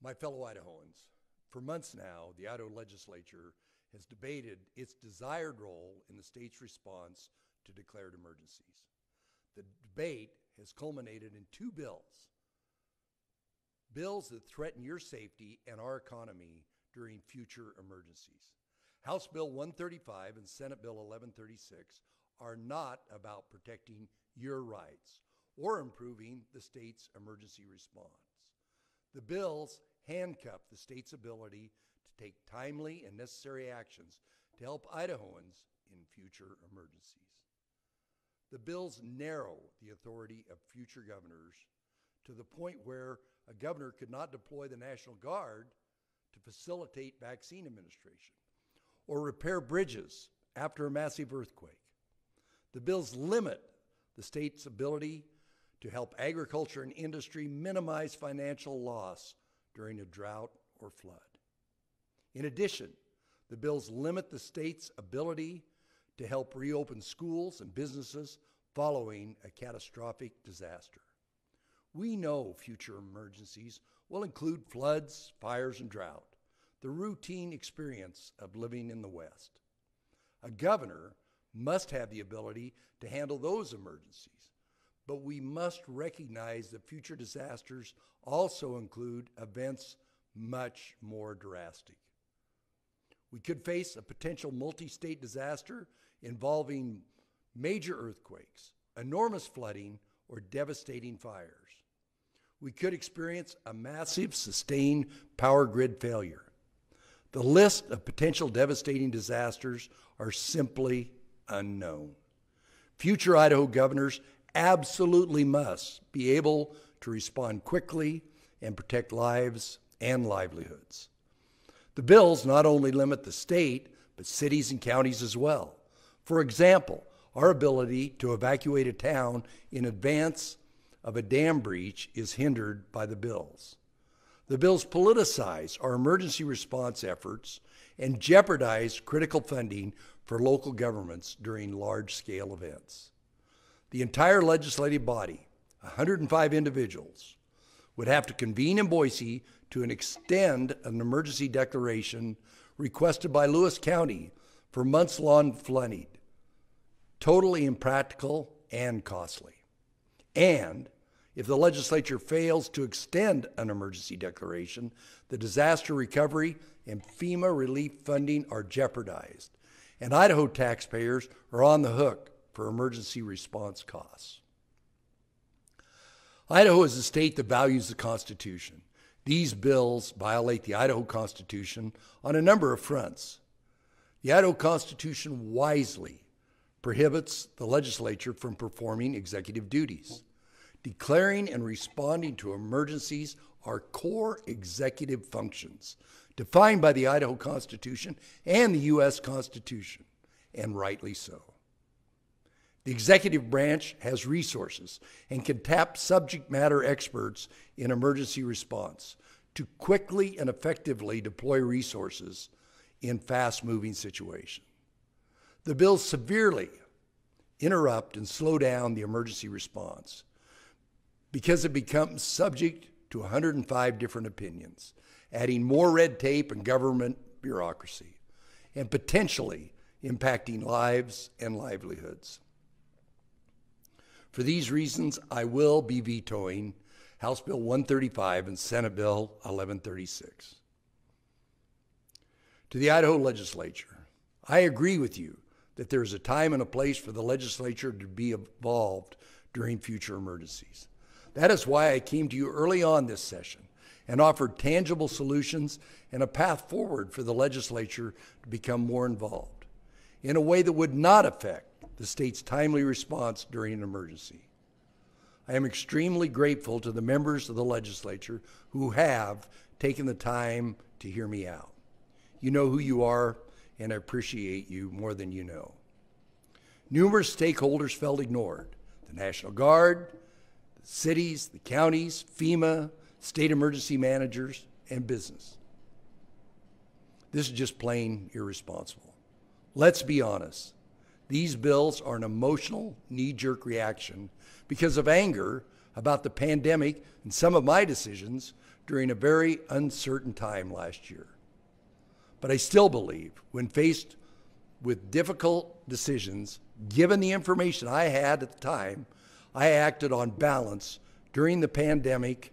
My fellow Idahoans, for months now, the Idaho legislature has debated its desired role in the state's response to declared emergencies. The debate has culminated in two bills that threaten your safety and our economy during future emergencies. House Bill 135 and Senate Bill 1136 are not about protecting your rights or improving the state's emergency response. The bills handcuff the state's ability to take timely and necessary actions to help Idahoans in future emergencies. The bills narrow the authority of future governors to the point where a governor could not deploy the National Guard to facilitate vaccine administration or repair bridges after a massive earthquake. The bills limit the state's ability to help agriculture and industry minimize financial loss during a drought or flood. In addition, the bills limit the state's ability to help reopen schools and businesses following a catastrophic disaster. We know future emergencies will include floods, fires, and drought, the routine experience of living in the West. A governor must have the ability to handle those emergencies, but we must recognize that future disasters also include events much more drastic. We could face a potential multi-state disaster involving major earthquakes, enormous flooding, or devastating fires. We could experience a massive sustained power grid failure. The list of potential devastating disasters are simply unknown. Future Idaho governors absolutely must be able to respond quickly and protect lives and livelihoods. The bills not only limit the state, but cities and counties as well. For example, our ability to evacuate a town in advance of a dam breach is hindered by the bills. The bills politicize our emergency response efforts and jeopardize critical funding for local governments during large-scale events. The entire legislative body, 105 individuals, would have to convene in Boise to extend an emergency declaration requested by Lewis County for months-long flooding. Totally impractical and costly. And if the legislature fails to extend an emergency declaration, the disaster recovery and FEMA relief funding are jeopardized, and Idaho taxpayers are on the hook for emergency response costs. Idaho is a state that values the Constitution. These bills violate the Idaho Constitution on a number of fronts. The Idaho Constitution wisely prohibits the legislature from performing executive duties. Declaring and responding to emergencies are core executive functions defined by the Idaho Constitution and the U.S. Constitution, and rightly so. The executive branch has resources and can tap subject matter experts in emergency response to quickly and effectively deploy resources in fast-moving situations. The bills severely interrupt and slow down the emergency response because it becomes subject to 105 different opinions, adding more red tape and government bureaucracy, and potentially impacting lives and livelihoods. For these reasons, I will be vetoing House Bill 135 and Senate Bill 1136. To the Idaho legislature, I agree with you that there is a time and a place for the legislature to be involved during future emergencies. That is why I came to you early on this session and offered tangible solutions and a path forward for the legislature to become more involved in a way that would not affect the state's timely response during an emergency. I am extremely grateful to the members of the legislature who have taken the time to hear me out. You know who you are, and I appreciate you more than you know. Numerous stakeholders felt ignored: the National Guard, the cities, the counties, FEMA, state emergency managers, and business. This is just plain irresponsible. Let's be honest. These bills are an emotional, knee-jerk reaction because of anger about the pandemic and some of my decisions during a very uncertain time last year. But I still believe when faced with difficult decisions, given the information I had at the time, I acted on balance during the pandemic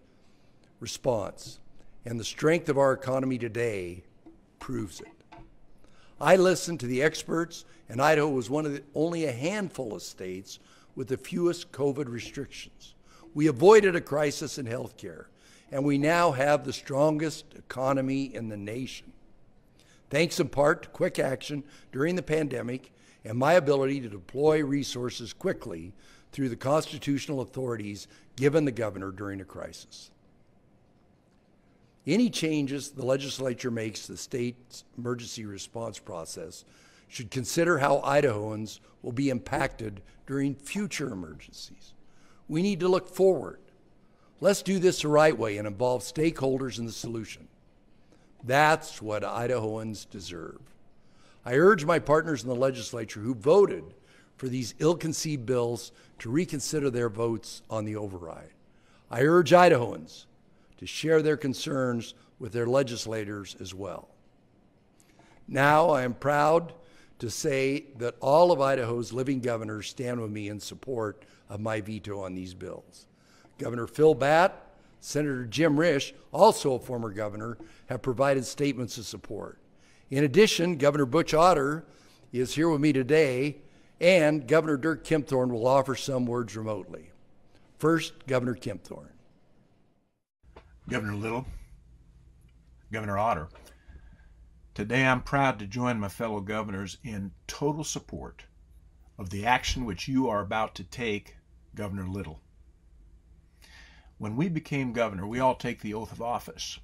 response, and the strength of our economy today proves it. I listened to the experts, and Idaho was one of only a handful of states with the fewest COVID restrictions. We avoided a crisis in healthcare, and we now have the strongest economy in the nation. Thanks in part to quick action during the pandemic and my ability to deploy resources quickly through the constitutional authorities given the governor during a crisis. Any changes the legislature makes to the state's emergency response process should consider how Idahoans will be impacted during future emergencies. We need to look forward. Let's do this the right way and involve stakeholders in the solution. That's what Idahoans deserve. I urge my partners in the legislature who voted for these ill-conceived bills to reconsider their votes on the override. I urge Idahoans to share their concerns with their legislators as well. Now I am proud to say that all of Idaho's living governors stand with me in support of my veto on these bills. Governor Phil Batt, Senator Jim Risch, also a former governor, have provided statements of support. In addition, Governor Butch Otter is here with me today, and Governor Dirk Kempthorne will offer some words remotely. First, Governor Kempthorne. Governor Little, Governor Otter, today I'm proud to join my fellow governors in total support of the action which you are about to take, Governor Little. When we became governor, we all take the oath of office.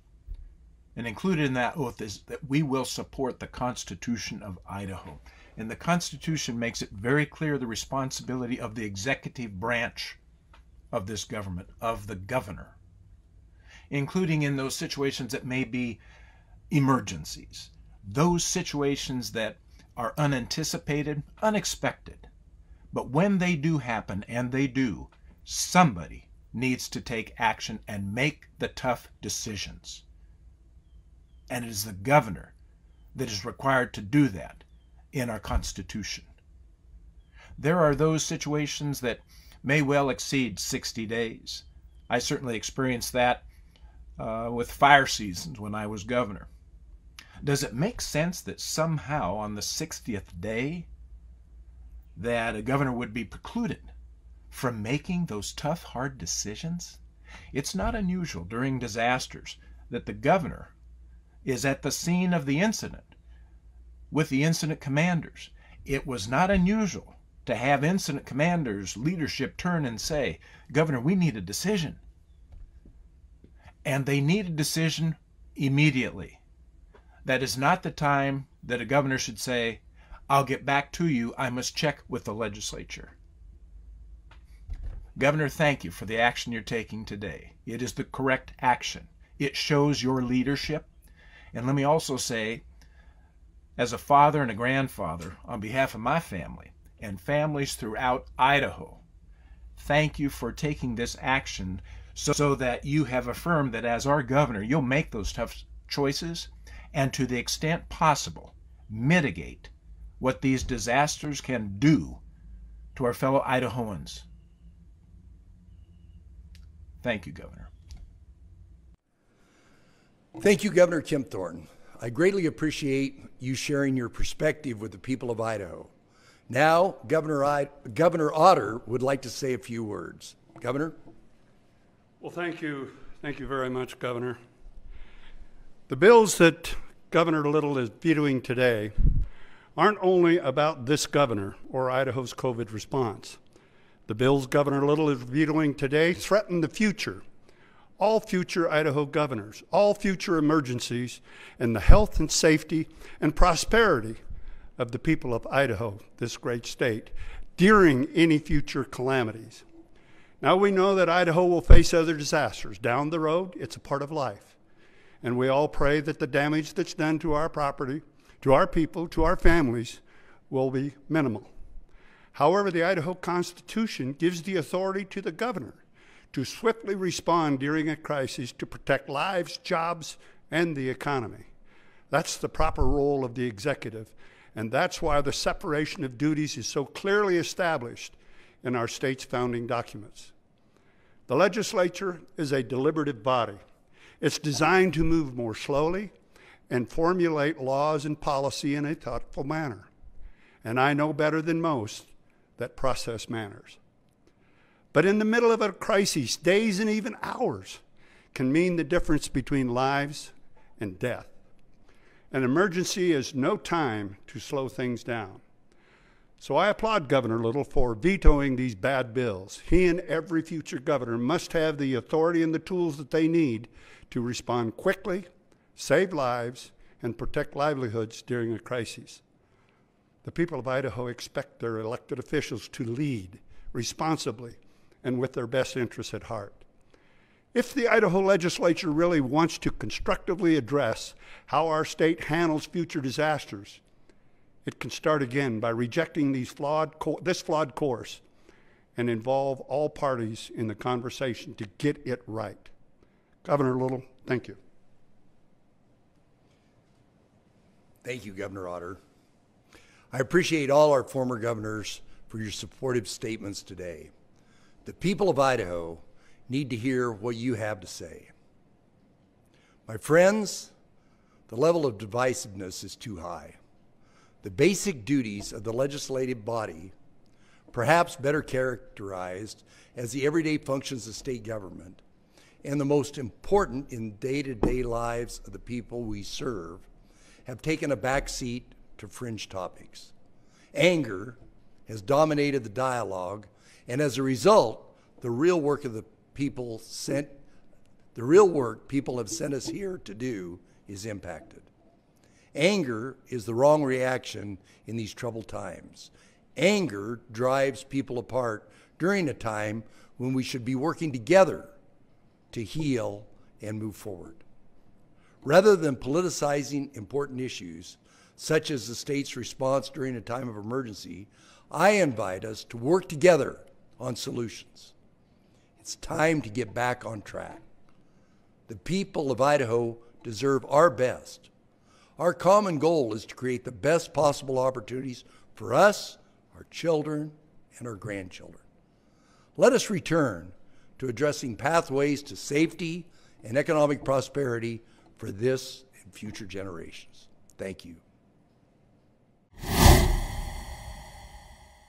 And included in that oath is that we will support the Constitution of Idaho. And the Constitution makes it very clear the responsibility of the executive branch of this government, of the governor, including in those situations that may be emergencies, those situations that are unanticipated, unexpected. But when they do happen, and they do, somebody needs to take action and make the tough decisions. And it is the governor that is required to do that in our Constitution. There are those situations that may well exceed 60 days. I certainly experienced that with fire seasons when I was governor. Does it make sense that somehow on the 60th day that a governor would be precluded from making those tough, hard decisions? It's not unusual during disasters that the governor is at the scene of the incident with the incident commanders. It was not unusual to have incident commanders' leadership turn and say, "Governor, we need a decision." And they need a decision immediately. That is not the time that a governor should say, "I'll get back to you. I must check with the legislature." Governor, thank you for the action you're taking today. It is the correct action. It shows your leadership. And let me also say, as a father and a grandfather, on behalf of my family and families throughout Idaho, thank you for taking this action so that you have affirmed that as our governor, you'll make those tough choices and to the extent possible, mitigate what these disasters can do to our fellow Idahoans. Thank you, Governor. Thank you, Governor Kempthorne. I greatly appreciate you sharing your perspective with the people of Idaho. Now, Governor Otter would like to say a few words. Governor? Well, thank you. Thank you very much, Governor. The bills that Governor Little is vetoing today aren't only about this governor or Idaho's COVID response. The bills Governor Little is vetoing today threaten the future, all future Idaho governors, all future emergencies, and the health and safety and prosperity of the people of Idaho, this great state, during any future calamities. Now we know that Idaho will face other disasters down the road. It's a part of life. And we all pray that the damage that's done to our property, to our people, to our families, will be minimal. However, the Idaho Constitution gives the authority to the governor to swiftly respond during a crisis to protect lives, jobs, and the economy. That's the proper role of the executive, and that's why the separation of duties is so clearly established in our state's founding documents. The legislature is a deliberative body. It's designed to move more slowly and formulate laws and policy in a thoughtful manner. And I know better than most that process matters. But in the middle of a crisis, days and even hours can mean the difference between lives and death. An emergency is no time to slow things down. So I applaud Governor Little for vetoing these bad bills. He and every future governor must have the authority and the tools that they need to respond quickly, save lives, and protect livelihoods during a crisis. The people of Idaho expect their elected officials to lead responsibly and with their best interests at heart. If the Idaho legislature really wants to constructively address how our state handles future disasters, it can start again by rejecting this flawed course and involve all parties in the conversation to get it right. Governor Little, thank you. Thank you, Governor Otter. I appreciate all our former governors for your supportive statements today. The people of Idaho need to hear what you have to say. My friends, the level of divisiveness is too high. The basic duties of the legislative body, perhaps better characterized as the everyday functions of state government, and the most important in day-to-day lives of the people we serve, have taken a backseat to fringe topics. Anger has dominated the dialogue, and as a result, the real work people have sent us here to do is impacted. Anger is the wrong reaction in these troubled times. Anger drives people apart during a time when we should be working together to heal and move forward. Rather than politicizing important issues, such as the state's response during a time of emergency, I invite us to work together on solutions. It's time to get back on track. The people of Idaho deserve our best. Our common goal is to create the best possible opportunities for us, our children, and our grandchildren. Let us return to addressing pathways to safety and economic prosperity for this and future generations. Thank you.